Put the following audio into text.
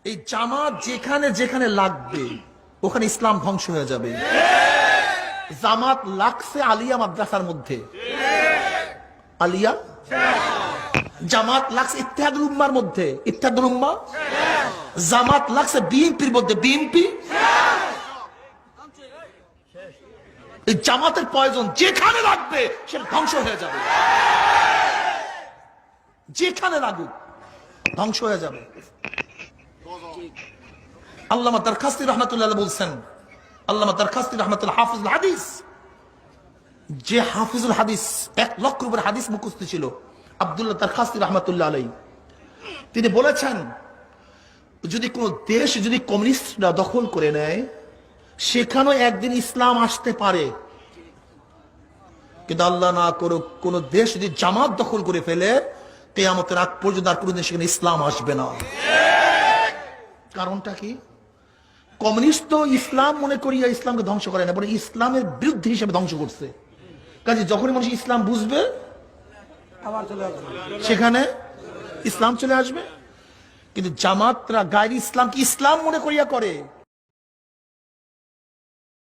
এই জামাত যেখানে যেখানে লাগবে ওখানে ইসলাম ধ্বংস হয়ে যাবে। জামাত লাগছে আলিয়া মাদ্রাসার মধ্যে, আলিয়া। জামাত লাগছে ইত্তেহাদুল উম্মার মধ্যে, ইত্তেহাদুল উম্মাহ। জামাত লাগছে বিএনপির মধ্যে, বিএনপি। এই জামাতের প্রয়োজন যেখানে লাগবে সেটা ধ্বংস হয়ে যাবে, যেখানে লাগুক ধ্বংস হয়ে যাবে। আল্লামা দারখাস্তি রহমাতুল্লাহ বলছেন, আল্লামা দারখাস্তি রহমাতুল্লাহ হাফিজুল হাদিস, যে হাফিজুল হাদিস 1 লক্ষ উপর হাদিস মুখস্থ ছিল, আব্দুল্লাহ দারখাস্তি রহমাতুল্লাহ আলাইহি, তিনি বলেছেন যদি কোন দেশ যদি কমিউনিস্টরা দখল করে নেয় সেখানেও একদিন ইসলাম আসতে পারে, কিন্তু আল্লাহ না করুক কোন দেশ যদি জামাত দখল করে ফেলে কিয়ামতের আগ পর্যন্ত আর কোনদিন সেখানে ইসলাম আসবে না। কারণটা কি? কমিউনিস্ট তো ইসলাম মনে করিয়া ইসলামকে ধ্বংস করে না, বরং ইসলামের বিরুদ্ধে হিসেবে ধ্বংস করছে। কাজে যখনই মানুষ ইসলাম বুঝবে সেখানে ইসলাম চলে আসবে। কিন্তু জামাতরা গায়ের ইসলাম কি ইসলাম মনে করিয়া করে।